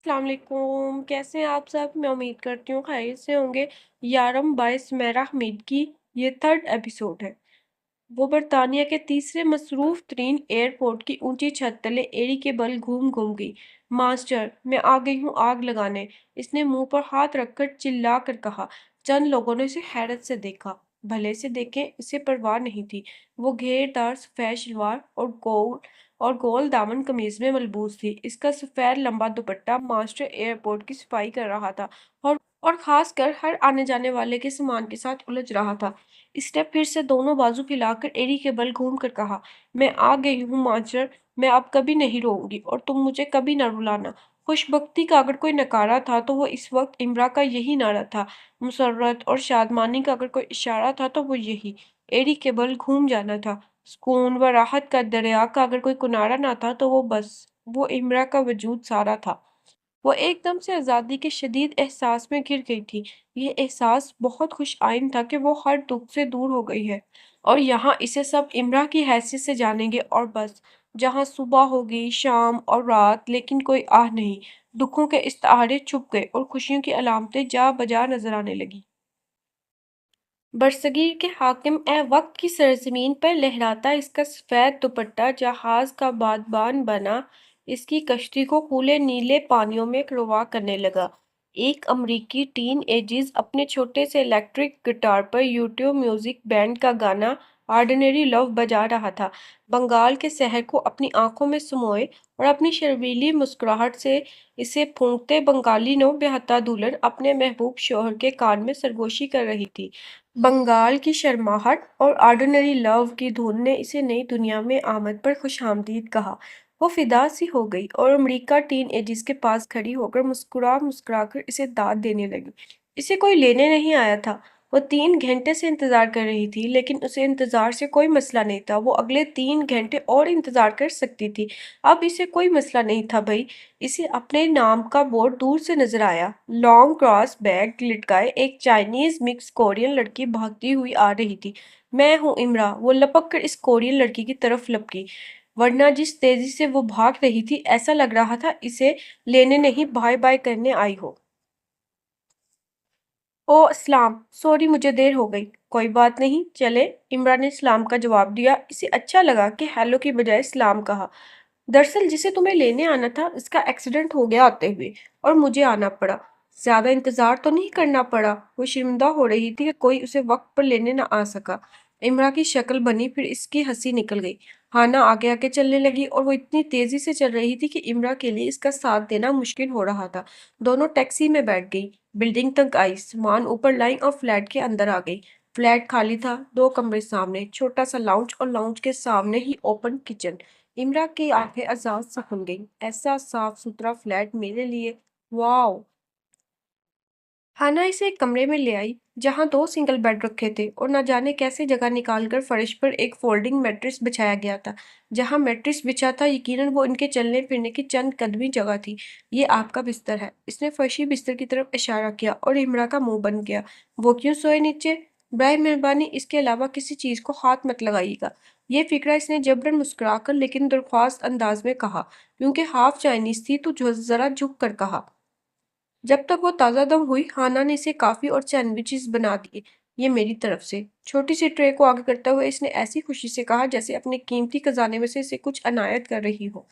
अस्सलाम वालेकुम। कैसे हैं आप सब? मैं उम्मीद करती हूँ खैरियत से होंगे। यारम बाइस मेरा हमीद की ये थर्ड एपिसोड है। वो बरतानिया के तीसरे मसरूफ तरीन एयरपोर्ट की ऊंची छत तले एड़ी के बल घूम घूम गई। मास्टर, मैं आ गई हूँ आग लगाने, इसने मुंह पर हाथ रखकर चिल्ला कर कहा। चंद लोगों ने इसे हैरत से देखा। भले से देखें, इसे परवाह नहीं थी। वो घेरदार सफेद शलवार और गोल दामन कमीज में मलबूस थी। इसका सफेद लंबा दुपट्टा मास्टर एयरपोर्ट की सफाई कर रहा था और खासकर हर आने जाने वाले के सामान के साथ उलझ रहा था। इसने फिर से दोनों बाजू फैलाकर एड़ी के बल घूम कर कहा, मैं आ गई हूँ मास्टर, मैं अब कभी नहीं रोऊंगी और तुम मुझे कभी न रुलाना। खुशबख्ती का अगर कोई नकारा था तो वो इस वक्त इमरा का यही नारा था। मुसर्रत और शादमानी का अगर कोई इशारा था तो वो यही एड़ी के बल घूम जाना था। सुकून व राहत का दरिया का अगर कोई किनारा ना था तो वो इमरा का वजूद सारा था। वो एकदम से आज़ादी के शदीद एहसास में घिर गई थी। ये एहसास बहुत खुश आइन था कि वो हर दुख से दूर हो गई है और यहाँ इसे सब इमरा की हैसियत से जानेंगे और बस। जहाँ सुबह हो गई, शाम और रात, लेकिन कोई आह नहीं। दुखों के इस्तारे छुप गए और खुशियों की अलामतें जा बजा नजर आने लगी। बरसगीर के हाकिम वक्त की सरजमीन पर लहराता इसका सफेद दुपट्टा जहाज का बादबान बना, इसकी कश्ती को खुले नीले पानियों में क्रवा करने लगा। एक अमरीकी टीन एजिज अपने छोटे से इलेक्ट्रिक गिटार पर यूट्यूब म्यूजिक बैंड का गाना ऑर्डिनरी लव बजा रहा था। बंगाल के शहर को अपनी आंखों में समोए और अपनी शर्मीली मुस्कुराहट से इसे फूंकते बंगाली नौ बेहता दुल्हन अपने महबूब शोहर के कान में सरगोशी कर रही थी। बंगाल की शर्माहट और ऑर्डिनरी लव की धुन ने इसे नई दुनिया में आमद पर खुशामदीद कहा। वो फिदा सी हो गई और अमरीका टीन एजिस के पास खड़ी होकर मुस्कुरा मुस्कुरा कर इसे दाद देने लगी। इसे कोई लेने नहीं आया था। वो 3 घंटे से इंतजार कर रही थी, लेकिन उसे इंतजार से कोई मसला नहीं था। वो अगले 3 घंटे और इंतजार कर सकती थी। अब इसे कोई मसला नहीं था भाई। इसे अपने नाम का बोर्ड दूर से नजर आया। लॉन्ग क्रॉस बैग लटकाए एक चाइनीज मिक्स कोरियन लड़की भागती हुई आ रही थी। मैं हूँ इमरा। वो लपक कर इस कोरियन लड़की की तरफ लपकी, वरना जिस तेजी से वो भाग रही थी ऐसा लग रहा था इसे लेने नहीं बाय बाय करने आई हो। ओ इस्लाम, सॉरी मुझे देर हो गई। कोई बात नहीं, चले। इमरान ने इस्लाम का जवाब दिया। इसे अच्छा लगा कि हेलो की बजाय इस्लाम कहा। दरअसल जिसे तुम्हें लेने आना था इसका एक्सीडेंट हो गया आते हुए और मुझे आना पड़ा। ज्यादा इंतजार तो नहीं करना पड़ा। वो शर्मिंदा हो रही थी कि कोई उसे वक्त पर लेने न आ सका। इमरा की शक्ल बनी, फिर इसकी हंसी निकल गई। हाना आगे आगे चलने लगी और वो इतनी तेजी से चल रही थी कि इमरा के लिए इसका साथ देना मुश्किल हो रहा था। दोनों टैक्सी में बैठ गई, बिल्डिंग तक आई, सामान ऊपर लाई और फ्लैट के अंदर आ गई। फ्लैट खाली था। 2 कमरे सामने, छोटा सा लाउंज और लाउंज के सामने ही ओपन किचन। इमरा की आंखें आजाद सा खुल गईं। ऐसा साफ सुथरा फ्लैट मेरे लिए, वाओ। हाना इसे एक कमरे में ले आई जहां 2 सिंगल बेड रखे थे और न जाने कैसे जगह निकालकर फर्श पर एक फोल्डिंग मैट्रेस बिछाया गया था। जहां मैट्रेस बिछा था यकीनन वो इनके चलने फिरने की चंद कदमी जगह थी। ये आपका बिस्तर है। इसने फर्शी बिस्तर की तरफ इशारा किया और इमरा का मुंह बन गया। वो क्यों सोए नीचे? बराए मेहरबानी इसके अलावा किसी चीज को हाथ मत लगाइएगा। ये फिक्रा इसने जबरन मुस्कुराकर लेकिन दरख्वास्त अंदाज में कहा। क्योंकि हाफ चाइनीज थी तो जरा झुक कर कहा। जब तक वो ताज़ा दम हुई, हाना ने इसे कॉफी और सैंडविचेस बना दिए। ये मेरी तरफ से। छोटी सी ट्रे को आगे करते हुए इसने ऐसी खुशी से कहा जैसे अपने कीमती खजाने में से इसे कुछ अनायत कर रही हो।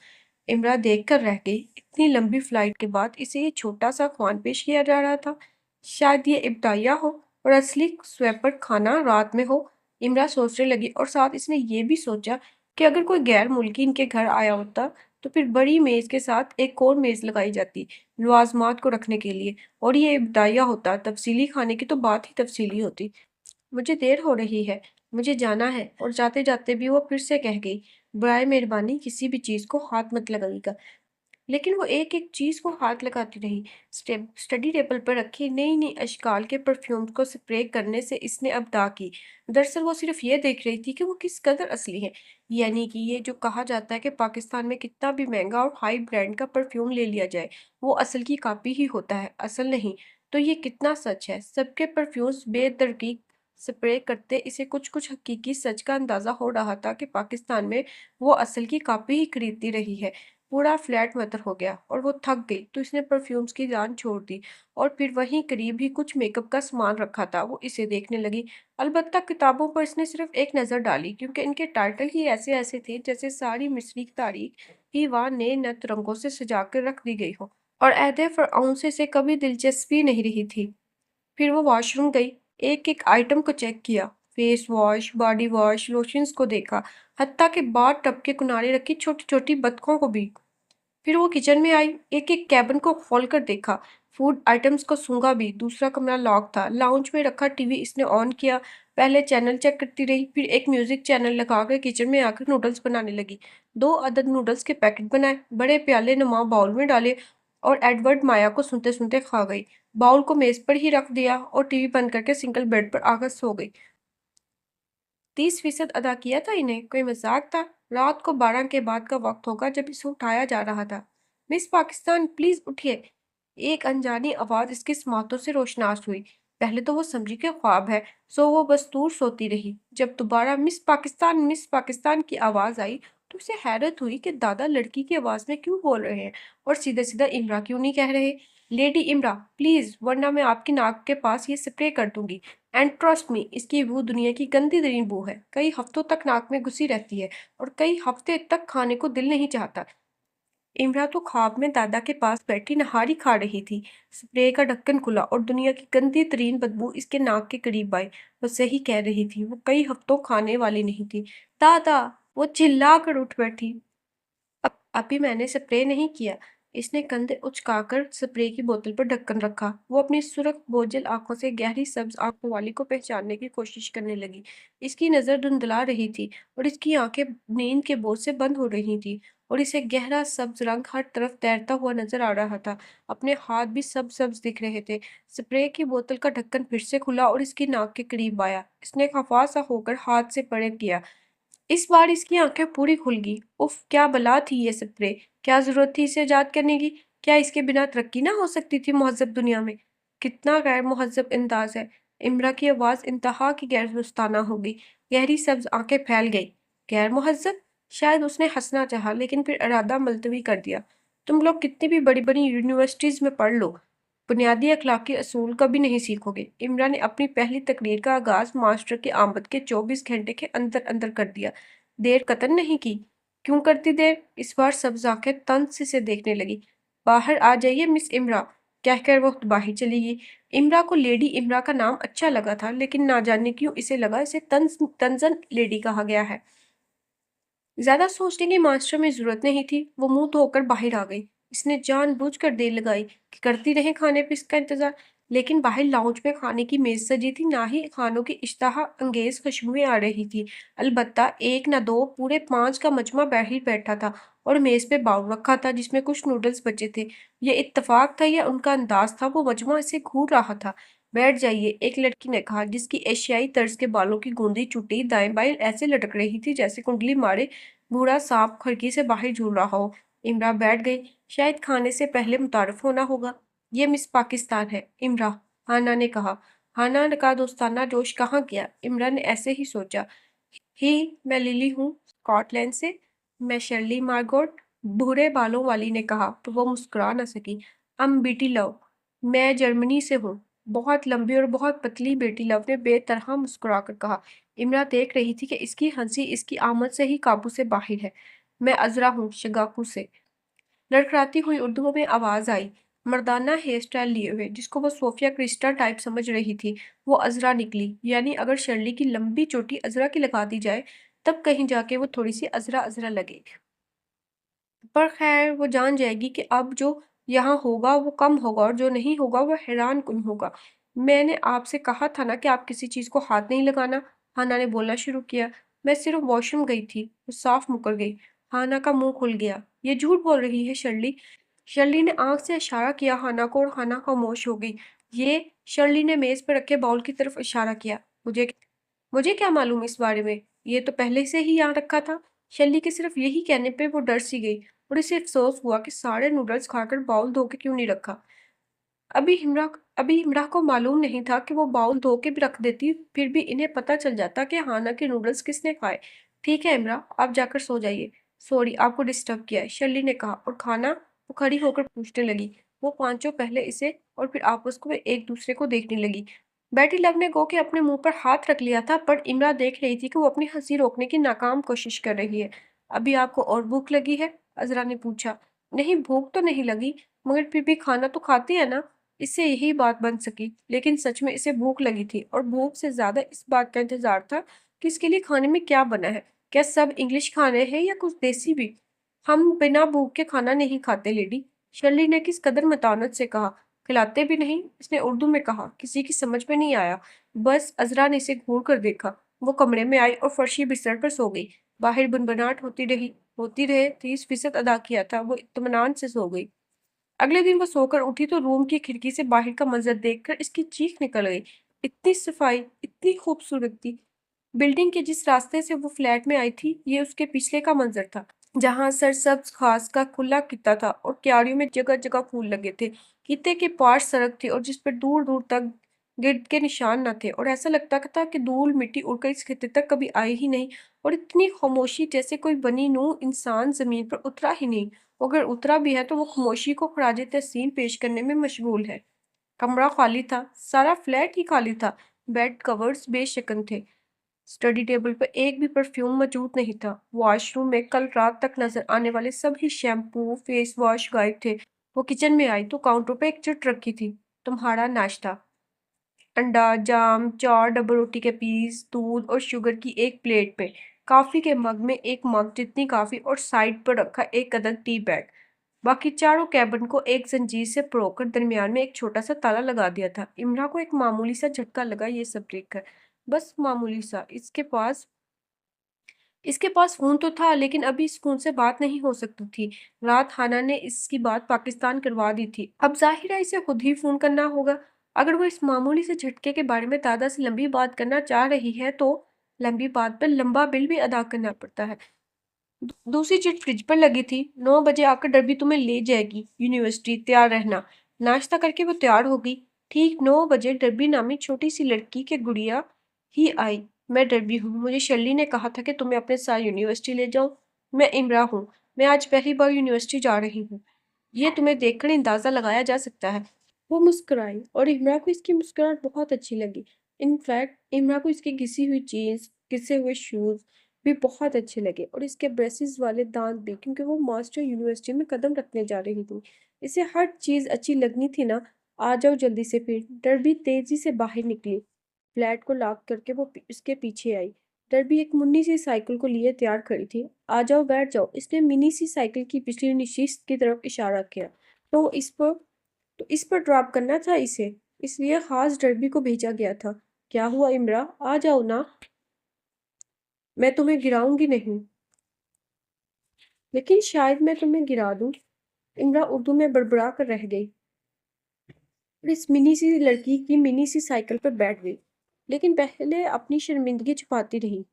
इमरा देख कर रह गई। इतनी लंबी फ्लाइट के बाद इसे ये छोटा सा ख्वान पेश किया जा रहा था। शायद ये इब्ताइया हो और असली स्वैपर खाना रात में हो। इमरा सोचने लगी और साथ इसने ये भी सोचा कि अगर कोई गैर मुल्की इनके घर आया होता तो फिर बड़ी मेज के साथ एक और मेज लगाई जाती लवाजमात को रखने के लिए, और ये इब्ताइया होता। तफसीली खाने की तो बात ही तफसीली होती। मुझे देर हो रही है, मुझे जाना है। और जाते जाते भी वो फिर से कह गई, बराए मेहरबानी किसी भी चीज को हाथ मत लगाइएगा। लेकिन वो एक एक चीज को हाथ लगाती रही। स्टडी टेबल पर रखी नई नई अशकाल के परफ्यूम को स्प्रे करने से इसने अबदा की। दरअसल वो सिर्फ ये देख रही थी कि वो किस कदर असली है। यानी कि ये जो कहा जाता है कि पाकिस्तान में कितना भी महंगा और हाई ब्रांड का परफ्यूम ले लिया जाए वो असल की कॉपी ही होता है, असल नहीं। तो ये कितना सच है। सबके परफ्यूम्स बेतरकीब स्प्रे करते इसे कुछ कुछ हकीकी सच का अंदाजा हो रहा था कि पाकिस्तान में वो असल की कॉपी ही खरीदती रही है। پورا فلیٹ متر ہو گیا اور وہ تھک گئی تو اس نے پرفیومز کی جان چھوڑ دی اور پھر وہیں قریب ہی کچھ میک اپ کا سامان رکھا تھا، وہ اسے دیکھنے لگی۔ البتہ کتابوں پر اس نے صرف ایک نظر ڈالی کیونکہ ان کے ٹائٹل ہی ایسے ایسے تھے جیسے ساری مصری کی تاریخ ہی وہاں نئے نت رنگوں سے سجا کر رکھ دی گئی ہو، اور عہد فرعون سے اسے کبھی دلچسپی نہیں رہی تھی۔ پھر وہ واش روم گئی، ایک ایک آئٹم کو چیک کیا، فیس واش، باڈی واش، لوشنز کو دیکھا، حتیٰ کہ باتھ ٹب کے کنارے رکھی چھوٹی چھوٹی بطخوں کو بھی۔ پھر وہ کچن میں آئی، ایک ایک کیبن کو کھول کر دیکھا، فوڈ آئٹمز کو سونگا بھی۔ دوسرا کمرہ لاک تھا، لاؤنج میں رکھا ٹی وی اس نے آن کیا، پہلے چینل چیک کرتی رہی، پھر ایک میوزک چینل لگا کر کچن میں آ کر نوڈلز بنانے لگی۔ 2 عدد نوڈلز کے پیکٹ بنائے، بڑے پیالے نما باؤل میں ڈالے اور ایڈورڈ مایا کو سنتے سنتے کھا گئی۔ باؤل کو میز پر ہی رکھ دیا اور ٹی وی بند کر کے سنگل بیڈ پر آ کر سو گئی۔ 30% ادا کیا تھا انہیں، کوئی مذاق تھا؟ رات کو 12 کے بعد کا وقت ہوگا جب اسے اٹھایا جا رہا تھا۔ مس پاکستان پلیز اٹھیے، ایک انجانی آواز اس کے سماعتوں سے روشناس ہوئی۔ پہلے تو وہ سمجھی کہ خواب ہے، سو وہ بس دور سوتی رہی۔ جب دوبارہ مس پاکستان کی آواز آئی تو اسے حیرت ہوئی کہ دادا لڑکی کی آواز میں کیوں بول رہے ہیں اور سیدھا سیدھا امرا کیوں نہیں کہہ رہے۔ لیڈی امرا پلیز، ورنہ میں آپ کی ناک کے پاس یہ سپرے کر دوں گی، اینڈ ٹرسٹ می، اس کی بو دنیا کی گندی ترین بو ہے، کئی ہفتوں تک ناک میں گھسی رہتی ہے اور کئی ہفتے تک کھانے کو دل نہیں چاہتا۔ امرا تو خواب میں دادا کے پاس بیٹھی نہاری کھا رہی تھی، سپرے کا ڈھکن کھلا اور دنیا کی گندی ترین بدبو اس کے ناک کے قریب آئی۔ وہ صحیح کہہ رہی تھی، وہ کئی ہفتوں کھانے والی نہیں تھی۔ دادا! وہ چلا کر اٹھ بیٹھی۔ ابھی میں نے سپرے نہیں کیا۔ اس نے کندھے اچکا کر سپرے کی بوتل پر ڈھکن رکھا۔ وہ اپنی سرخ بوجھل آنکھوں سے گہری سبز آنکھوں والی کو پہچاننے کی کوشش کرنے لگی۔ اس کی نظر دھندلا رہی تھی اور اس کی آنکھیں نیند کے بوجھ سے بند ہو رہی تھیں اور اسے گہرا سبز رنگ ہر طرف تیرتا ہوا نظر آ رہا تھا۔ اپنے ہاتھ بھی سبز سبز دکھ رہے تھے۔ سپرے کی بوتل کا ڈھکن پھر سے کھلا اور اس کی ناک کے قریب آیا۔ اس نے خفا سا ہو کر ہاتھ سے پرے کیا۔ اس بار اس کی آنکھیں پوری کھل گئی۔ اف، کیا بلا تھی یہ سپرے! کیا ضرورت تھی اسے ایجاد کرنے کی؟ کیا اس کے بنا ترقی نہ ہو سکتی تھی مہذب دنیا میں؟ کتنا غیر مہذب انداز ہے! امرا کی آواز انتہا کی غیر دوستانہ ہو گئی، گہری سبز آنکھیں پھیل گئی۔ غیر مہذب؟ شاید اس نے ہنسنا چاہا لیکن پھر ارادہ ملتوی کر دیا۔ تم لوگ کتنی بھی بڑی بڑی یونیورسٹیز میں پڑھ لو، بنیادی اخلاقی اصول کبھی نہیں سیکھو گے۔ امرا نے اپنی پہلی تقریر کا آغاز ماسٹر کی آمد کے 24 گھنٹے کے اندر اندر کر دیا۔ دیر قطن نہیں کی۔ کیوں کرتی دیر؟ اس بار سبز آنکھیں طنز سے اسے دیکھنے لگی۔ باہر آ جائیے مس امرا، کہہ کر وہ باہر چلی گئی۔ امرا کو لیڈی امرا کا نام اچھا لگا تھا لیکن نہ جانے کیوں اسے لگا اسے طنزاً لیڈی کہا گیا ہے۔ زیادہ سوچنے کی ماسٹر میں ضرورت نہیں تھی، وہ منہ دھو کر باہر آ گئی۔ اس نے جان بوجھ کر دیر لگائی کہ کرتی رہے کھانے پہ اس کا انتظار، لیکن باہر لاؤنج میں کھانے کی میز سجی تھی، نہ ہی کھانوں کی اشتہا انگیز خوشبوئیں آ رہی تھی۔ البتہ ایک نہ دو، پورے 5 کا مجمع باہر بیٹھا تھا اور میز پہ باؤل رکھا تھا جس میں کچھ نوڈلز بچے تھے۔ یہ اتفاق تھا یا ان کا انداز تھا، وہ مجمع اسے گھور رہا تھا۔ بیٹھ جائیے، ایک لڑکی نے کہا جس کی ایشیائی طرز کے بالوں کی گوندی چٹی دائیں بائیں ایسے لٹک رہی تھی جیسے کنڈلی مارے بوڑھا سانپ کھڑکی سے باہر جھول رہا ہو۔ امرا بیٹھ گئی۔ شاید کھانے سے پہلے متعارف ہونا ہوگا۔ یہ مس پاکستان ہے، امرا، ہانا نے کہا۔ ہانا کا دوستانہ جوش کہاں گیا؟ امرا نے ایسے ہی سوچا۔ میں للی ہوں، اسکاٹ لینڈ سے۔ میں شرلی مارگوٹ، بھورے بالوں والی نے کہا، تو وہ مسکرا نہ سکی۔ بیٹی لو، میں جرمنی سے ہوں۔ بہت لمبی اور بہت پتلی بیٹی لو نے بے طرح مسکرا کر کہا۔ امرا دیکھ رہی تھی کہ اس کی ہنسی اس کی آمد سے ہی قابو سے باہر ہے۔ میں عذرا ہوں، شگاکو سے۔ لڑکھڑاتی ہوئی اردو میں آواز آئی۔ مردانہ ہیئر سٹائل لیے ہوئے، جس کو وہ صوفیہ کرسٹا ٹائپ سمجھ رہی تھی، وہ عذرا نکلی۔ یعنی اگر شرلی کی لمبی چوٹی عذرا کی لگا دی جائے تب کہیں جا کے وہ تھوڑی سی عذرا عذرا لگے۔ پر خیر، وہ جان جائے گی کہ اب جو یہاں ہوگا وہ کم ہوگا اور جو نہیں ہوگا وہ حیران کن ہوگا۔ میں نے آپ سے کہا تھا نا کہ آپ کسی چیز کو ہاتھ نہیں لگانا، ہانا نے بولنا شروع کیا۔ میں صرف واش روم گئی تھی، وہ صاف مکر گئی۔ ہانا کا منہ کھل گیا۔ یہ جھوٹ بول رہی ہے شرلی۔ شرلی نے آنکھ سے اشارہ کیا ہانا کو اور ہانا خاموش ہو گئی۔ یہ، شرلی نے میز پر رکھے باؤل کی طرف اشارہ کیا۔ مجھے کیا معلوم اس بارے میں؟ یہ تو پہلے سے ہی یہاں رکھا تھا۔ شرلی کے صرف یہی کہنے پہ وہ ڈر سی گئی اور اسے افسوس ہوا کہ سارے نوڈلز کھا کر باؤل دھو کے کیوں نہیں رکھا۔ ابھی امرا کو معلوم نہیں تھا کہ وہ باؤل دھو کے بھی رکھ دیتی، پھر بھی انہیں پتہ چل جاتا کہ ہانا کے نوڈلز کس نے کھائے۔ ٹھیک ہے امرا، آپ جا کر سو جائیے۔ سوری آپ کو ڈسٹرب کیا ہے، شرلی نے کہا اور کھانا؟ وہ کھڑی ہو کر پوچھنے لگی۔ وہ پانچوں پہلے اسے اور پھر آپس کو ایک دوسرے کو دیکھنے لگی۔ بیٹی لو نے گو کہ اپنے منہ پر ہاتھ رکھ لیا تھا، پر امرا دیکھ رہی تھی کہ وہ اپنی ہنسی روکنے کی ناکام کوشش کر رہی ہے۔ ابھی آپ کو اور بھوک لگی ہے؟ عذرا نے پوچھا۔ نہیں، بھوک تو نہیں لگی، مگر پھر بھی کھانا تو کھاتی ہے نا؟ اس سے یہی بات بن سکی، لیکن سچ میں اسے بھوک لگی تھی، اور بھوک سے زیادہ اس بات کا انتظار تھا کہ اس کے لیے کھانے میں کیا بنا ہے۔ کیا سب انگلش کھانے ہیں یا کچھ دیسی بھی؟ ہم بنا بھوک کے کھانا نہیں کھاتے لیڈی، شرلی نے کس قدر متانت سے کہا۔ کھلاتے بھی نہیں؟ اس نے اردو میں کہا۔ کسی کی سمجھ میں نہیں آیا۔ بس عذرا نے اسے گھور کر دیکھا۔ وہ کمرے میں آئی اور فرشی بستر پر سو گئی۔ باہر بنبناہٹ ہوتی رہے 30% ادا کیا تھا، وہ اطمینان سے سو گئی۔ اگلے دن وہ سو کر اٹھی تو روم کی کھڑکی سے باہر کا منظر دیکھ کر اس کی چیخ نکل گئی۔ اتنی صفائی، اتنی خوبصورتی! بلڈنگ کے جس راستے سے وہ فلیٹ میں آئی تھی، یہ اس کے پچھلے کا منظر تھا، جہاں سرسبز گھاس کا کھلا خطہ تھا اور کیاریوں میں جگہ جگہ پھول لگے تھے۔ خطے کے پاس سڑک تھی اور جس پر دور دور تک گرد کے نشان نہ تھے، اور ایسا لگتا تھا کہ دھول مٹی اڑ کر اس خطے تک کبھی آئی ہی نہیں، اور اتنی خاموشی جیسے کوئی بنی نوع انسان زمین پر اترا ہی نہیں، اگر اترا بھی ہے تو وہ خاموشی کو خراج تحسین پیش کرنے میں مشغول ہے۔ کمرہ خالی تھا، سارا فلیٹ ہی خالی تھا۔ بیڈ کورز بے شکن تھے، اسٹڈی ٹیبل پر ایک بھی پرفیوم موجود نہیں تھا۔ واش روم میں کل رات تک نظر آنے والے سبھی شیمپو، فیس واش غائب تھے۔ وہ کچن میں آئی تو کاؤنٹر پہ ایک چٹ رکھی تھی۔ تمہارا ناشتہ؟ انڈا، جام، 4 ڈبل روٹی کے پیس، دودھ اور شوگر کی ایک پلیٹ پہ، کافی کے مگ میں ایک مگ جتنی کافی اور سائڈ پر رکھا ایک عدد ٹی بیگ۔ باقی چاروں کیبن کو ایک زنجیر سے پرو کر درمیان میں ایک چھوٹا سا تالا لگا دیا تھا۔ امرا کو ایک معمولی سا جھٹکا لگا یہ سب دیکھ کر۔ بس معمولی سا؟ اس کے پاس فون تو تھا، لیکن ابھی اس فون سے بات نہیں ہو سکتی تھی۔ رات ہانا نے اس کی بات پاکستان کروا دی تھی، اب ظاہر ہے اسے خود ہی فون کرنا ہوگا۔ اگر وہ اس معمولی سے جھٹکے کے بارے میں دادا سے لمبی بات کرنا چاہ رہی ہے تو لمبی بات پر لمبا بل بھی ادا کرنا پڑتا ہے۔ دوسری چٹ فریج پر لگی تھی۔ 9 بجے آ کر ڈربی تمہیں لے جائے گی یونیورسٹی، تیار رہنا۔ ناشتہ کر کے وہ تیار ہو گئی۔ ٹھیک 9 بجے ڈربی نامی چھوٹی سی لڑکی کے گڑیا ہی آئی۔ میں ڈربی ہوں، مجھے شرلی نے کہا تھا کہ تمہیں اپنے ساتھ یونیورسٹی لے جاؤں۔ میں امرا ہوں، میں آج پہلی بار یونیورسٹی جا رہی ہوں۔ یہ تمہیں دیکھ کر اندازہ لگایا جا سکتا ہے۔ وہ مسکرائی اور امرا کو اس کی مسکراہٹ بہت اچھی لگی۔ انفیکٹ امرا کو اس کی گھسی ہوئی جینز، گھسے ہوئے شوز بھی بہت اچھے لگے، اور اس کے بریسز والے دانت بھی، کیونکہ وہ ماسٹر یونیورسٹی میں قدم رکھنے جا رہی تھی۔ اسے ہر چیز اچھی لگنی تھی نا۔ آ جاؤ جلدی سے پھر۔ ڈربی تیزی سے باہر نکلی۔ فلیٹ کو لاک کر کے وہ اس کے پیچھے آئی۔ ڈربی ایک منی سی سائیکل کو لیے تیار کھڑی تھی۔ آ جاؤ، بیٹھ جاؤ۔ اس نے منی سی سائیکل کی پچھلی نشست کی طرف اشارہ کیا۔ تو اس پر ڈراپ کرنا تھا اسے، اس لیے خاص ڈربی کو بھیجا گیا تھا۔ کیا ہوا امرا؟ آ جاؤ نا، میں تمہیں گراؤں گی نہیں۔ لیکن شاید میں تمہیں گرا دوں۔ امرا اردو میں بڑبڑا کر رہ گئی اور اس منی سی لڑکی کی منی سی سائیکل پر بیٹھ گئی، لیکن پہلے اپنی شرمندگی چھپاتی رہی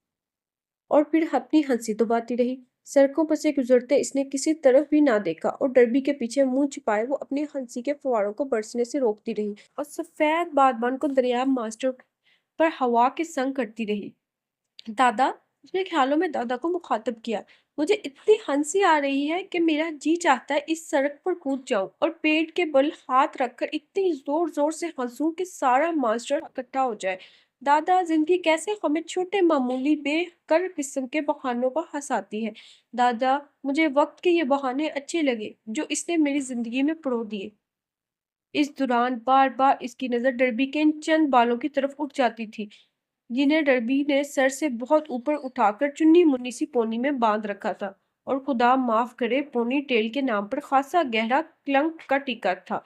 اور پھر اپنی ہنسی دباتی رہی۔ سڑکوں پر سے گزرتے اس نے کسی طرف بھی نہ دیکھا اور ڈربی کے پیچھے منہ چھپائے وہ اپنی ہنسی کے فواروں کو برسنے سے روکتی رہی اور سفید بادبان کو دریاب ماسٹر پر ہوا کے سنگ کرتی رہی۔ دادا، اس نے خیالوں میں دادا کو مخاطب کیا، مجھے اتنی ہنسی آ رہی ہے کہ میرا جی چاہتا ہے اس سڑک پر کود جاؤں اور پیٹ کے بل ہاتھ رکھ کر اتنی زور زور سے ہنسوں کہ سارا ماسٹر اکٹھا ہو جائے۔ دادا، زندگی کیسے ہمیں چھوٹے معمولی بے کر قسم کے بہانوں پر ہنساتی ہے۔ دادا، مجھے وقت کے یہ بہانے اچھے لگے جو اس نے میری زندگی میں پرو دیے۔ اس دوران بار بار اس کی نظر ڈربی کے ان چند بالوں کی طرف اٹھ جاتی تھی جنہیں ڈربی نے سر سے بہت اوپر اٹھا کر چنی منی سی پونی میں باندھ رکھا تھا، اور خدا معاف کرے پونی ٹیل کے نام پر خاصا گہرا کلنک کا ٹیکا تھا۔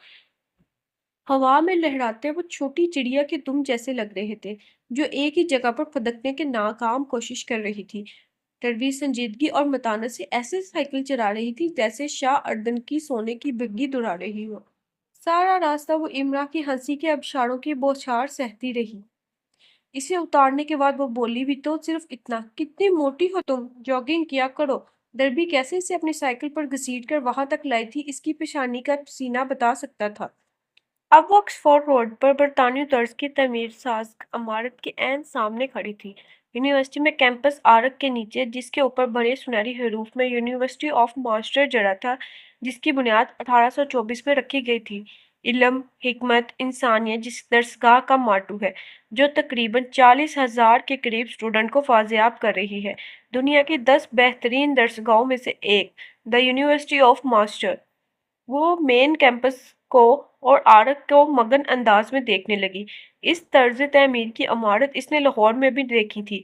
ہوا میں لہراتے وہ چھوٹی چڑیا کے دم جیسے لگ رہے تھے جو ایک ہی جگہ پر پھدکنے کے ناکام کوشش کر رہی تھی۔ ڈربی سنجیدگی اور متانت سے ایسے سائیکل چلا رہی تھی جیسے شاہ اردن کی سونے کی بگھی دہرا رہی ہو۔ سارا راستہ وہ امرا کی ہنسی کے ابشاروں کی بوچھار سہتی رہی۔ اسے اتارنے کے بعد وہ بولی بھی تو صرف اتنا، کتنی موٹی ہو تم، جاگنگ کیا کرو۔ ڈربی کیسے اسے اپنی سائیکل پر گھسیٹ کر وہاں تک لائی تھی اس کی پیشانی کا پسینہ بتا سکتا تھا۔ اب وہ آکسفورڈ روڈ پر برطانوی طرز کی تعمیر ساز عمارت کے عین سامنے کھڑی تھی۔ यूनिवर्सिटी में कैंपस आर्क के नीचे, जिसके ऊपर बड़े सुनहरी हरूफ में यूनिवर्सिटी ऑफ मास्टर जड़ा था, जिसकी बुनियाद 1824 में रखी गई थी। इल्म, हिकमत, इंसानियत जिस दरसगाह का माटू है, जो तकरीबन 40,000 के करीब स्टूडेंट को फाज़याब कर रही है। दुनिया की 10 बेहतरीन दरसगाहों में से एक, द यूनिवर्सिटी ऑफ मास्टर। वो मेन कैंपस को और आर्क को मगन अंदाज में देखने लगी। इस तर्ज तमीर की इमारत इसने लाहौर में भी देखी थी।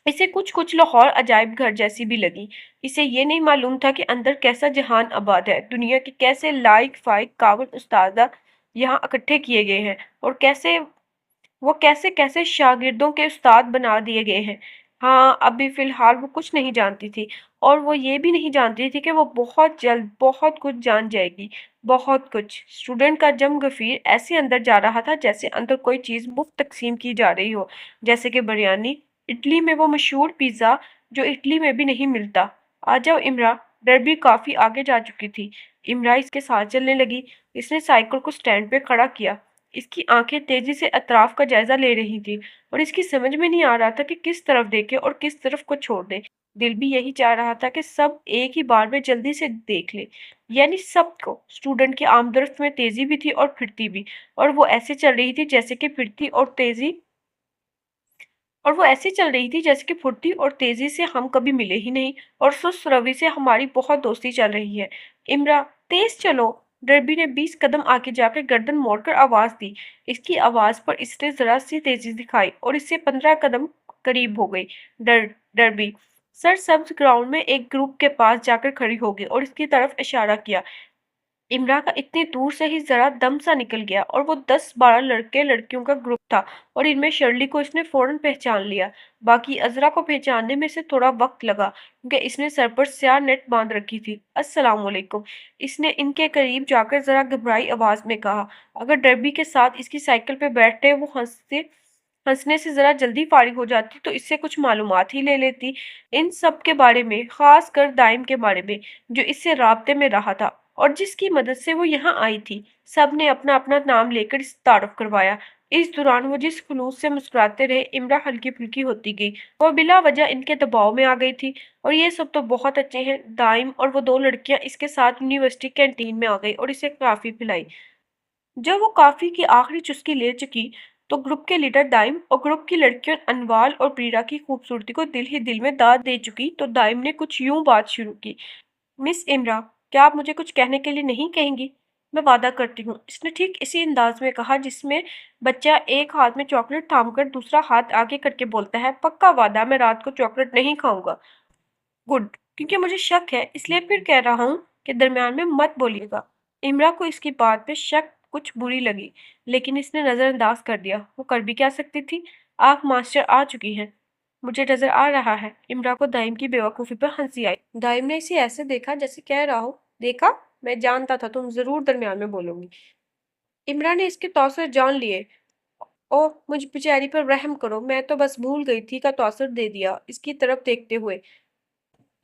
इसे कुछ कुछ लाहौर अजायब घर जैसी भी लगी। इसे ये नहीं मालूम था कि अंदर कैसा जहान आबाद है, दुनिया के कैसे लायक फाइक काबिल उस्ताद यहाँ इकट्ठे किए गए हैं, और कैसे कैसे शागिर्दों के उस्ताद बना दिए गए हैं। हाँ, अभी फिलहाल वो कुछ नहीं जानती थी, और वो ये भी नहीं जानती थी कि वो बहुत जल्द बहुत कुछ जान जाएगी। बहुत कुछ। स्टूडेंट का जमगफीर ऐसे अंदर जा रहा था जैसे अंदर कोई चीज़ मुफ्त तकसीम की जा रही हो, जैसे कि बिरयानी, इटली में वो मशहूर पिज़्ज़ा जो इटली में भी नहीं मिलता। आ जाओ इमरा। डर्बी काफ़ी आगे जा चुकी थी। इमरा इसके साथ चलने लगी। इसने साइकिल को स्टैंड पे खड़ा किया। इसकी आंखें तेजी से अतराफ का जायजा ले रही थी, और इसकी समझ में नहीं आ रहा था कि किस तरफ देखे और किस तरफ को छोड़ दे। दिल भी यही चाह रहा था कि सब एक ही बार में जल्दी से देख ले, यानी सबको। स्टूडेंट की आमदरफ्त में तेजी भी थी और फिरती भी, और वो ऐसे चल रही थी जैसे कि फिरती और तेजी और वो ऐसे चल रही थी जैसे कि फुर्ती और तेजी से हम कभी मिले ही नहीं, और सुस्त रवि से हमारी बहुत दोस्ती चल रही है। इमरा, तेज चलो। डर्बी ने 20 कदम आगे जाकर गर्दन मोड़कर आवाज दी। इसकी आवाज पर इसने जरा सी तेजी दिखाई और इससे 15 कदम करीब हो गई। डर्बी सरसब्ज ग्राउंड में एक ग्रुप के पास जाकर खड़ी हो गई और इसकी तरफ इशारा किया। इमरा का इतनी दूर से ही जरा दम सा निकल गया, और वो 10-12 लड़के लड़कियों का ग्रुप था, और इनमें शर्ली को इसने फौरन पहचान लिया। बाकी अजरा को पहचानने में से थोड़ा वक्त लगा, क्योंकि इसने सर पर स्याह नेट बांध रखी थी। अस्सलाम वालेकुम, इसने इनके करीब जाकर जरा घबराई आवाज में कहा। अगर डर्बी के साथ इसकी साइकिल पे बैठते वो हंसने से जरा जल्दी फारिग हो जाती तो इससे कुछ मालूमात ही ले लेती, इन सब के बारे में, खास कर दाइम के बारे में, जो इससे राब्ते में रहा था और जिसकी मदद से वो यहाँ आई थी। सब ने अपना अपना नाम लेकर इस तारुफ करवाया। इस दौरान वो जिस खुलूस से मुस्कुराते रहे, इमरा हल्की फुल्की होती गई। वो बिला वजह इनके दबाव में आ गई थी। और ये सब तो बहुत अच्छे हैं। दाइम और वो दो लड़कियां इसके साथ यूनिवर्सिटी कैंटीन में आ गई और इसे काफी पिलाई। जब वो कॉफी की आखिरी चुस्की ले चुकी, तो ग्रुप के लीडर दाइम और ग्रुप की लड़कियों अनवाल और प्रीरा की खूबसूरती को दिल ही दिल में दाद दे चुकी, तो दाइम ने कुछ यूं बात शुरू की। मिस इमरा, क्या आप मुझे कुछ कहने के लिए नहीं कहेंगी? मैं वादा करती हूँ, इसने ठीक इसी अंदाज में कहा जिसमें बच्चा एक हाथ में चॉकलेट थामकर दूसरा हाथ आगे करके बोलता है, पक्का वादा, मैं रात को चॉकलेट नहीं खाऊंगा। गुड, क्योंकि मुझे शक है इसलिए फिर कह रहा हूँ कि दरमियान में मत बोलिएगा। इमरा को इसकी बात पे शक कुछ बुरी लगी, लेकिन इसने नजरअंदाज कर दिया। वो कर भी क्या सकती थी? आप मास्टर आ चुकी हैं, मुझे नजर आ रहा है। इमरा को दाइम की बेवकूफ़ी पर हंसी आई। दाइम ने इसे ऐसे देखा जैसे कह रहा हो, देखा, मैं जानता था तुम जरूर दरमियान में बोलोगी। इमरा ने इसके तौसर जान लिए। ओ, मुझ बेचारी पर रहम करो, मैं तो बस भूल गई थी का तौसर दे दिया इसकी तरफ देखते हुए।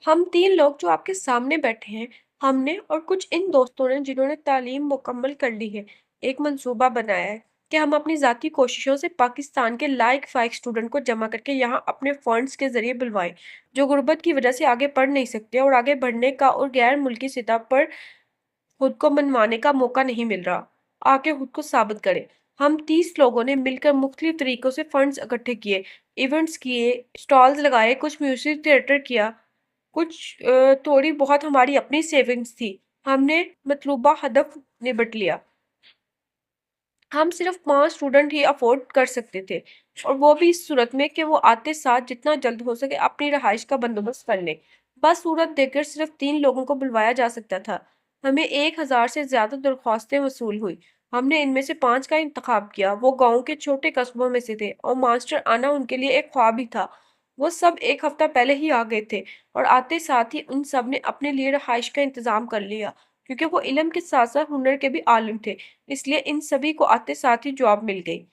हम 3 लोग जो आपके सामने बैठे हैं, हमने और कुछ इन दोस्तों ने जिन्होंने तालीम मुकम्मल कर ली है, एक मंसूबा बनाया है कि हम अपनी ज़ाती कोशिशों से पाकिस्तान के लायक फ़ायक स्टूडेंट को जमा करके यहाँ अपने फंड्स के ज़रिए बुलवाएं, जो गुर्बत की वजह से आगे पढ़ नहीं सकते और आगे बढ़ने का और गैर मुल्की सतह पर खुद को मनवाने का मौका नहीं मिल रहा। आके खुद को साबित करें। हम 30 लोगों ने मिलकर मुख्तलिफ तरीकों से फंड्स इकट्ठे किए, इवेंट्स किए, स्टॉल्स लगाए, कुछ म्यूजिक थिएटर किया, कुछ थोड़ी बहुत हमारी अपनी सेविंग्स थी। हमने मतलूबा हदफ निबट लिया। हम सिर्फ 5 स्टूडेंट ही अफोर्ड कर सकते थे, और वो भी इस सूरत में कि वो आते साथ जितना जल्द हो सके अपनी रहाइश का बंदोबस्त कर लें। बस सूरत देकर सिर्फ 3 लोगों को बुलवाया जा सकता था। हमें 1000 से ज्यादा दरख्वास्तें वसूल हुई। हमने इनमें से 5 का इंतखाब किया। वो गांव के छोटे कस्बों में से थे और मास्टर आना उनके लिए एक ख्वाब ही था। वो सब एक हफ्ता पहले ही आ गए थे, और आते साथ ही उन सब ने अपने लिए रहाइश का इंतजाम कर लिया, क्योंकि वो इल्म के साथ साथ हुनर के भी आलिम थे। इसलिए इन सभी को आते साथ ही जॉब मिल गई।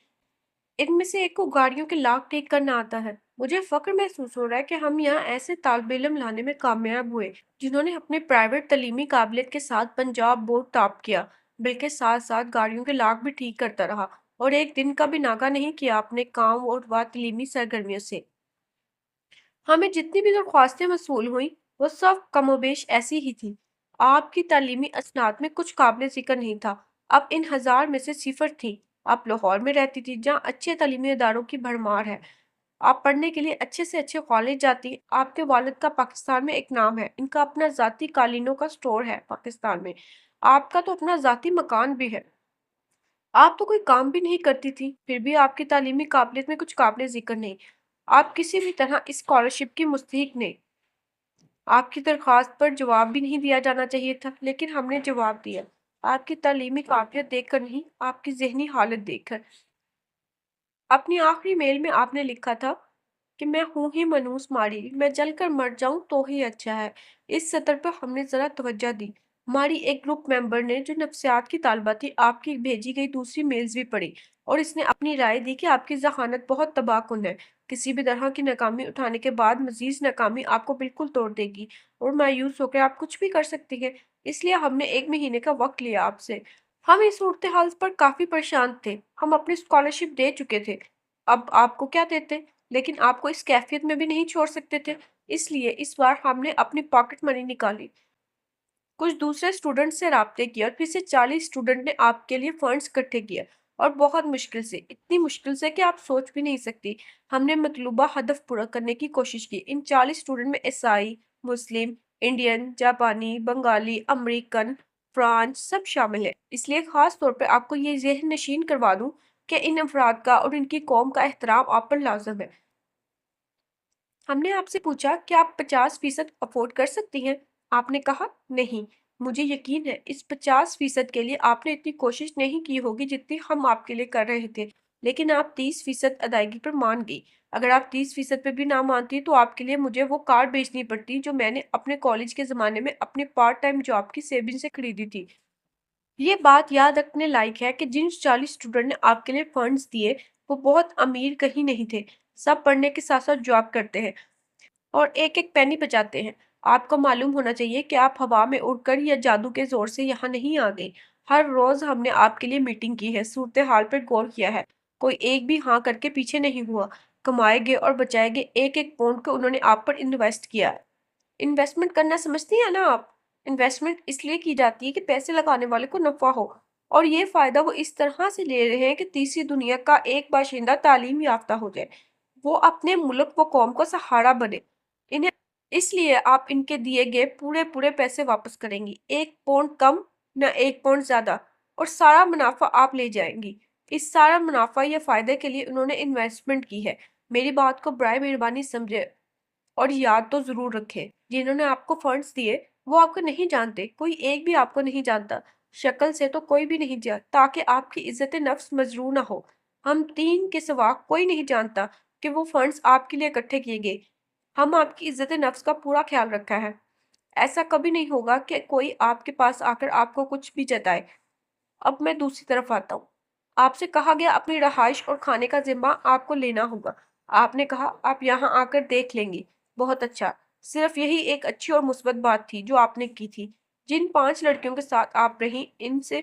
इनमें से एक को गाड़ियों के लाख ठीक करना आता है। मुझे फक्र महसूस हो रहा है कि हम यहाँ ऐसे तालिब इल्म लाने में कामयाब हुए जिन्होंने अपने प्राइवेट तलीमी काबिलियत के साथ पंजाब बोर्ड टॉप किया, बल्कि साथ साथ गाड़ियों के लाख भी ठीक करता रहा, और एक दिन का भी नागा नहीं किया अपने काम और व तलीमी सरगर्मियों से। ہمیں جتنی بھی درخواستیں موصول ہوئیں وہ سب کم و بیش ایسی ہی تھی۔ آپ کی تعلیمی اسناد میں کچھ قابل ذکر نہیں تھا۔ اب ان 1000 میں سے 0 تھی۔ آپ لاہور میں رہتی تھی جہاں اچھے تعلیمی اداروں کی بھرمار ہے۔ آپ پڑھنے کے لیے اچھے سے اچھے کالج جاتی۔ آپ کے والد کا پاکستان میں ایک نام ہے، ان کا اپنا ذاتی قالینوں کا سٹور ہے پاکستان میں۔ آپ کا تو اپنا ذاتی مکان بھی ہے۔ آپ تو کوئی کام بھی نہیں کرتی تھی، پھر بھی آپ کی تعلیمی قابلیت میں کچھ قابل ذکر نہیں۔ آپ کسی بھی طرح اس اسکالرشپ کی مستحق نہیں۔ آپ کی درخواست پر جواب بھی نہیں دیا جانا چاہیے تھا، لیکن ہم نے جواب دیا۔ آپ کی تعلیمی قابلیت دیکھ کر نہیں، آپ کی ذہنی حالت دیکھ کر۔ اپنی آخری میل میں آپ نے لکھا تھا کہ میں ہوں ہی منوس ماری، میں جل کر مر جاؤں تو ہی اچھا ہے۔ اس سطر پر ہم نے ذرا توجہ دی۔ ماری ایک گروپ ممبر نے جو نفسیات کی طالبہ تھی آپ کی بھیجی گئی دوسری میلز بھی پڑھی اور اس نے اپنی رائے دی کہ آپ کی ذہانت بہت تباہ کن ہے۔ کسی بھی طرح کی ناکامی اٹھانے کے بعد مزید ناکامی آپ کو بالکل توڑ دے گی اور مایوس ہو کر آپ کچھ بھی کر سکتی ہیں۔ اس لیے ہم نے 1 مہینے کا وقت لیا آپ سے۔ ہم اس صورتحال پر کافی پریشان تھے۔ ہم اپنی اسکالرشپ دے چکے تھے، اب آپ کو کیا دیتے؟ لیکن آپ کو اس کیفیت میں بھی نہیں چھوڑ سکتے تھے، اس لیے اس بار ہم نے اپنی پاکٹ منی نکالی، کچھ دوسرے اسٹوڈنٹ سے رابطے کیے اور پھر سے 40 اسٹوڈنٹ نے آپ کے لیے فنڈز اکٹھے کیے، اور بہت مشکل سے، اتنی مشکل سے کہ آپ سوچ بھی نہیں سکتی، ہم نے مطلوبہ ہدف پورا کرنے کی کوشش کی۔ ان 40 اسٹوڈنٹ میں عیسائی، مسلم، انڈین، جاپانی، بنگالی، امریکن، فرانس سب شامل ہیں۔ اس لیے خاص طور پر آپ کو یہ ذہن نشین کروا دوں کہ ان افراد کا اور ان کی قوم کا احترام آپ پر لازم ہے۔ ہم نے آپ سے پوچھا کہ آپ 50% افورڈ کر سکتی ہیں؟ آپ نے کہا نہیں۔ مجھے یقین ہے اس 50% کے لیے آپ نے اتنی کوشش نہیں کی ہوگی جتنی ہم آپ کے لیے کر رہے تھے، لیکن آپ 30% ادائیگی پر مان گئی۔ اگر آپ 30% پہ بھی نہ مانتی تو آپ کے لیے مجھے وہ کار بیچنی پڑتی جو میں نے اپنے کالج کے زمانے میں اپنے پارٹ ٹائم جاب کی سیونگ سے خریدی تھی۔ یہ بات یاد رکھنے لائق ہے کہ جن 40 اسٹوڈنٹ نے آپ کے لیے فنڈز دیے وہ بہت امیر کہیں نہیں تھے، سب پڑھنے کے ساتھ ساتھ جاب کرتے ہیں اور ایک ایک پینی بچاتے ہیں۔ آپ کو معلوم ہونا چاہیے کہ آپ ہوا میں اڑ کر یا جادو کے زور سے یہاں نہیں آ گئی۔ ہر روز ہم نے آپ کے لیے میٹنگ کی ہے، صورتحال پر غور کیا ہے، کوئی ایک بھی ہاں کر کے پیچھے نہیں ہوا۔ کمائے گئے اور بچائے گئے ایک ایک پاؤنڈ کو انہوں نے آپ پر انویسٹ کیا ہے۔ انویسٹمنٹ کرنا سمجھتی ہیں نا آپ؟ انویسٹمنٹ اس لیے کی جاتی ہے کہ پیسے لگانے والے کو نفع ہو، اور یہ فائدہ وہ اس طرح سے لے رہے ہیں کہ تیسری دنیا کا ایک باشندہ تعلیم یافتہ ہو جائے، وہ اپنے ملک و قوم کو سہارا بنے۔ انہیں اس لیے آپ ان کے دیے گئے پورے پورے پیسے واپس کریں گی، 1 پاؤنڈ کم نہ 1 پاؤنڈ زیادہ، اور سارا منافع آپ لے جائیں گی۔ اس سارا منافع یا فائدے کے لیے انہوں نے انویسٹمنٹ کی ہے۔ میری بات کو برائے مہربانی سمجھے اور یاد تو ضرور رکھے، جنہوں نے آپ کو فنڈز دیے وہ آپ کو نہیں جانتے، کوئی ایک بھی آپ کو نہیں جانتا، شکل سے تو کوئی بھی نہیں جانتا، تاکہ آپ کی عزت نفس مجروح نہ ہو۔ ہم 3 کے سوا کوئی نہیں جانتا کہ وہ فنڈز آپ کے لیے اکٹھے کیے گئے۔ ہم آپ کی عزت نفس کا پورا خیال رکھا ہے۔ ایسا کبھی نہیں ہوگا کہ کوئی آپ کے پاس آ کر آپ کو کچھ بھی جتائے۔ اب میں دوسری طرف آتا ہوں۔ آپ سے کہا گیا اپنی رہائش اور کھانے کا ذمہ آپ کو لینا ہوگا۔ آپ نے کہا آپ یہاں آ کر دیکھ لیں گی۔ بہت اچھا، صرف یہی ایک اچھی اور مثبت بات تھی جو آپ نے کی تھی۔ جن 5 لڑکیوں کے ساتھ آپ رہیں ان سے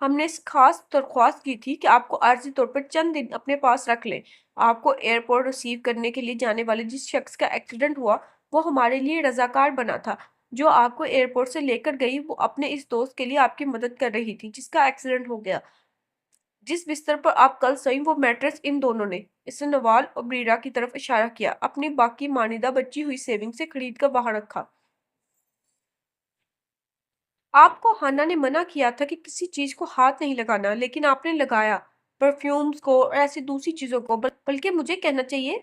ہم نے خاص درخواست کی تھی کہ آپ کو عارضی طور پر چند دن اپنے پاس رکھ لیں۔ آپ کو ایئرپورٹ ریسیو کرنے کے لیے جانے والے جس شخص کا ایکسیڈنٹ ہوا وہ ہمارے لیے رضاکار بنا تھا۔ جو آپ کو ایئرپورٹ سے لے کر گئی وہ اپنے اس دوست کے لیے آپ کی مدد کر رہی تھی جس کا ایکسیڈنٹ ہو گیا۔ جس بستر پر آپ کل سوئیں وہ میٹرس ان دونوں نے، اس نے نوال اور بریرا کی طرف اشارہ کیا، اپنی باقی مانیدہ بچی ہوئی سیونگ سے خرید کر وہاں رکھا۔ آپ کو ہانا نے منع کیا تھا کہ کسی چیز کو ہاتھ نہیں لگانا، لیکن آپ نے لگایا، پرفیومز کو اور ایسی دوسری چیزوں کو، بلکہ مجھے کہنا چاہیے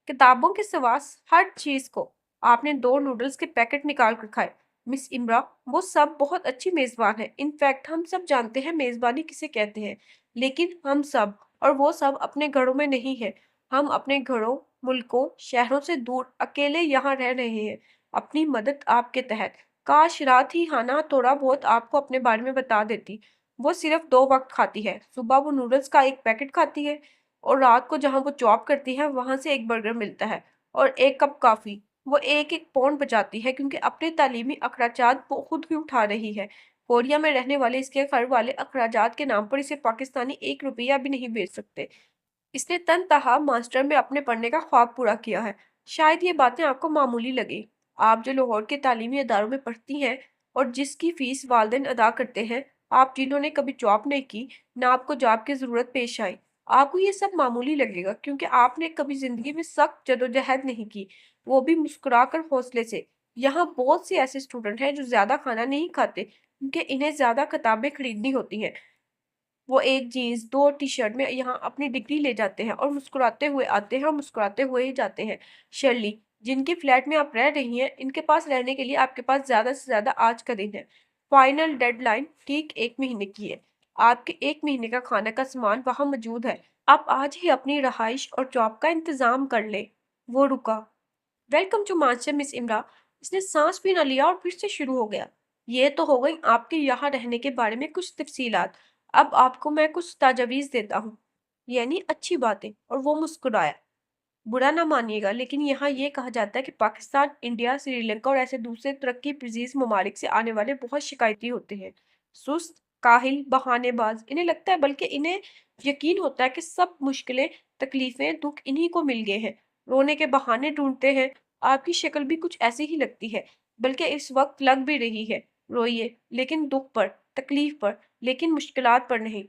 کتابوں کے سوا ہر چیز کو۔ آپ نے 2 نوڈلز کے پیکٹ نکال کر کھائے۔ مس امرا، وہ سب بہت اچھی میزبان ہے، انفیکٹ ہم سب جانتے ہیں میزبانی کسے کہتے ہیں، لیکن ہم سب اور وہ سب اپنے گھروں میں نہیں ہیں۔ ہم اپنے گھروں، ملکوں، شہروں سے دور اکیلے یہاں رہ رہے ہیں، اپنی مدد آپ کے تحت۔ کاش رات ہی ہانا تھوڑا بہت آپ کو اپنے بارے میں بتا دیتی۔ وہ صرف 2 وقت کھاتی ہے، صبح وہ نوڈلز کا ایک پیکٹ کھاتی ہے اور رات کو جہاں وہ جاب کرتی ہے وہاں سے ایک برگر ملتا ہے اور ایک کپ کافی۔ وہ ایک ایک پاؤنڈ بچاتی ہے کیونکہ اپنے تعلیمی اخراجات وہ خود ہی اٹھا رہی ہے۔ کوریا میں رہنے والے اس کے گھر والے اخراجات کے نام پر اسے پاکستانی 1 روپیہ بھی نہیں بھیج سکتے۔ اس نے تن تہا ماسٹر میں اپنے پڑھنے کا خواب پورا کیا ہے۔ शायद ये बातें आपको मामूली लगे। आप जो लाहौर के तालीमी इदारों में पढ़ती हैं और जिसकी फीस वालिदैन अदा करते हैं, आप जिन्होंने कभी जॉब नहीं की, ना आपको जॉब की ज़रूरत पेश आई, आपको ये सब मामूली लगेगा क्योंकि आपने कभी ज़िंदगी में सख्त जदोजहद नहीं की, वो भी मुस्कुराकर हौसले से। यहाँ बहुत से ऐसे स्टूडेंट हैं जो ज़्यादा खाना नहीं खाते क्योंकि इन्हें ज़्यादा किताबें खरीदनी होती हैं। वो एक जीन्स, 2 टी-शर्ट में यहाँ अपनी डिग्री ले जाते हैं और मुस्कुराते हुए आते हैं और मुस्कुराते हुए ही जाते हैं। शर्ली, जिनके फ्लैट में आप रह रही हैं, इनके पास रहने के लिए आपके पास ज़्यादा से ज़्यादा आज का दिन है। फाइनल डेडलाइन ठीक 1 महीने की है। आपके 1 महीने का खाने का सामान वहाँ मौजूद है। आप आज ही अपनी रहाइश और जॉब का इंतज़ाम कर लें। वो रुका। Welcome to master miss Imra. इसने सांस भी ना लिया और फिर से शुरू हो गया। ये तो हो गई आपके यहाँ रहने के बारे में कुछ तफसीलात। अब आपको मैं कुछ तजावीज़ देता हूँ, यानी अच्छी बातें। और वो मुस्कुराया। बुरा ना मानिएगा, लेकिन यहाँ ये कहा जाता है कि पाकिस्तान, इंडिया, श्रीलंका और ऐसे दूसरे तरक्की पजीर ममालिक से आने वाले बहुत शिकायती होते हैं। सुस्त, काहिल, बहानेबाज। इन्हें लगता है, बल्कि इन्हें यकीन होता है कि सब मुश्किलें, तकलीफें, दुख इन्हीं को मिल गए हैं। रोने के बहाने ढूंढते हैं। आपकी शक्ल भी कुछ ऐसी ही लगती है, बल्कि इस वक्त लग भी रही है। रोइए, लेकिन दुख पर, तकलीफ पर, लेकिन मुश्किलात पर नहीं।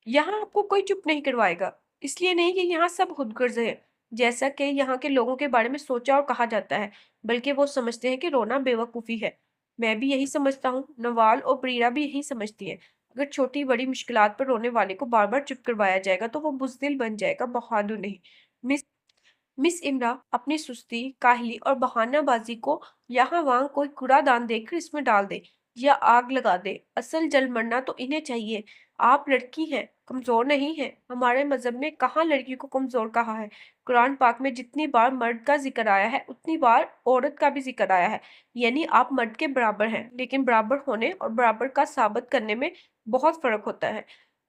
यहाँ आपको कोई चुप नहीं करवाएगा। इसलिए नहीं कि यहाँ सब खुदगर्ज है, जैसा कि यहाँ के लोगों के बारे में सोचा और कहा जाता है, बल्कि वो समझते हैं कि रोना बेवकूफ़ी है। मैं भी यही समझता हूँ, नवाल और बरीरा भी यही समझती है। अगर छोटी बड़ी मुश्किलात पर रोने वाले को बार बार चुप करवाया जाएगा तो वो बुज़दिल बन जाएगा, बहादुर नहीं। मिस मिस इमरा अपनी सुस्ती, काहली और बहानाबाजी को यहाँ वहाँ कोई कूड़ादान देखकर इसमें डाल दे या आग लगा दे। असल जल मरना तो इन्हें चाहिए। आप लड़की हैं, कमजोर नहीं हैं। हमारे मजहब में कहाँ लड़की को कमजोर कहा है? कुरान पाक में जितनी बार मर्द का जिक्र आया है, उतनी बार औरत का भी जिक्र आया है। यानी आप मर्द के बराबर हैं, लेकिन बराबर होने और बराबर का साबित करने में बहुत फर्क होता है।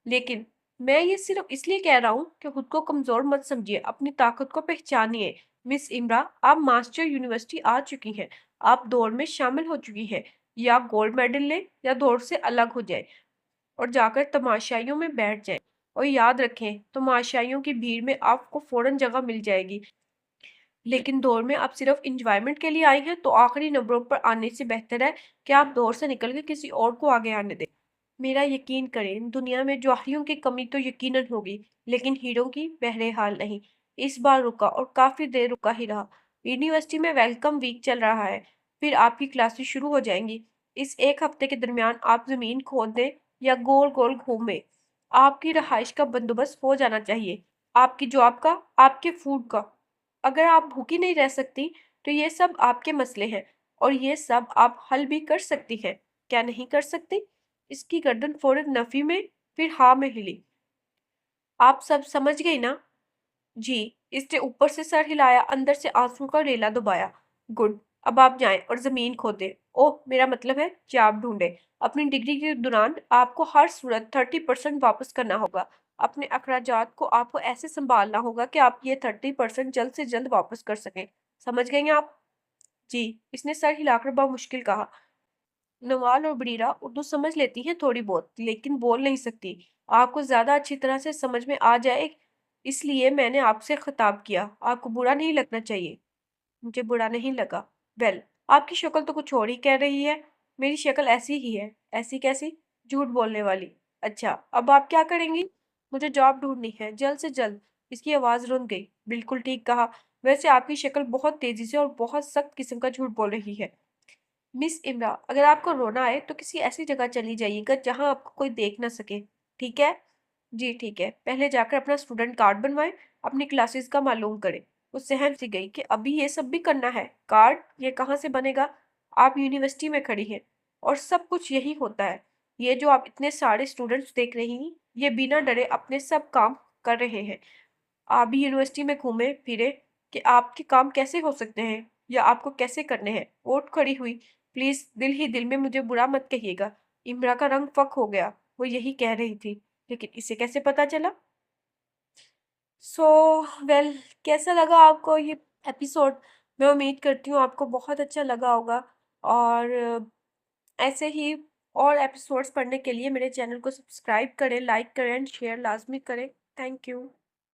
लेकिन मैं ये सिर्फ इसलिए कह रहा हूँ कि खुद को कमजोर मत समझिए, अपनी ताकत को पहचानिए। मिस इमरा, आप मास्टर यूनिवर्सिटी आ चुकी हैं। आप दौड़ में शामिल हो चुकी हैं। या गोल्ड मेडल लें या दौड़ से अलग हो जाए और जाकर तमाशाइयों में बैठ जाएं। और याद रखें, तमाशाइयों की भीड़ में आपको फौरन जगह मिल जाएगी, लेकिन दौड़ में आप सिर्फ इंजॉयमेंट के लिए आई हैं, तो आखिरी नंबरों पर आने से बेहतर है कि आप दौड़ से निकल के किसी और को आगे आने दें। मेरा यकीन करें, दुनिया में जौहरियों की कमी तो यकीनन होगी, लेकिन हीरो की बहरहाल नहीं। इस बार रुका और काफी देर रुका ही रहा। यूनिवर्सिटी में वेलकम वीक चल रहा है, फिर आपकी क्लासेस शुरू हो जाएंगी। इस एक हफ्ते के दरमियान आप जमीन खोद दें या गोल गोल घूमें। आपकी रहाइश का बंदोबस्त हो जाना चाहिए, आपकी जॉब का, आपके फूड का। अगर आप भूखी नहीं रह सकती, तो ये सब आपके मसले हैं और ये सब आप हल भी कर सकती हैं। क्या नहीं कर सकती? इसकी गर्दन फौरन नफी में, फिर हाँ में हिली। आप सब समझ गई ना? जी। इसने ऊपर से सर हिलाया, अंदर से आंसू का रेला दबाया। गुड। अब आप जाएं और जमीन खोदें। ओह, मेरा मतलब है जॉब ढूंढें। अपनी डिग्री के दौरान आपको हर सूरत 30% वापस करना होगा। अपने अखराजात को आपको ऐसे संभालना होगा कि आप ये 30% जल्द से जल्द वापस कर सकें। समझ गई हैं आप? जी। इसने सर हिलाकर मुश्किल कहा। नवाल और बरीरा उर्दू समझ लेती हैं थोड़ी बहुत, लेकिन बोल नहीं सकती। आपको ज्यादा अच्छी तरह से समझ में आ जाए, इसलिए मैंने आपसे खिताब किया। आपको बुरा नहीं लगना चाहिए। मुझे बुरा नहीं लगा। वेल, आपकी शक्ल तो कुछ और ही कह रही है। मेरी शक्ल ऐसी ही है। ऐसी कैसी? झूठ बोलने वाली। अच्छा, अब आप क्या करेंगी? मुझे जॉब ढूंढनी है, जल्द से जल्द। इसकी आवाज रुन गई। बिल्कुल ठीक कहा। वैसे आपकी शक्ल बहुत तेजी से और बहुत सख्त किस्म का झूठ बोल रही है। मिस इमरा, अगर आपको रोना आए तो किसी ऐसी जगह चली जाइएगा जहां आपको कोई देख ना सके। ठीक है? जी ठीक है। पहले जाकर अपना स्टूडेंट कार्ड बनवाएं, अपनी क्लासेस का मालूम करें। वो सहम सी गई कि अभी ये सब भी करना है। कार्ड ये कहाँ से बनेगा? आप यूनिवर्सिटी में खड़ी हैं और सब कुछ यही होता है। ये जो आप इतने सारे स्टूडेंट्स देख रही हैं, ये बिना डरे अपने सब काम कर रहे हैं। आप भी यूनिवर्सिटी में घूमे फिरे कि आपके काम कैसे हो सकते हैं या आपको कैसे करने हैं। उठ खड़ी हुई। प्लीज दिल ही दिल में मुझे बुरा मत कहिएगा। इमरा का रंग फक हो गया। वो यही कह रही थी, लेकिन इसे कैसे पता चला? सो वेल, कैसा लगा आपको ये एपिसोड? मैं उम्मीद करती हूँ आपको बहुत अच्छा लगा होगा। और ऐसे ही और एपिसोड्स पढ़ने के लिए मेरे चैनल को सब्सक्राइब करें, लाइक करें एंड शेयर लाजमी करें। Thank you.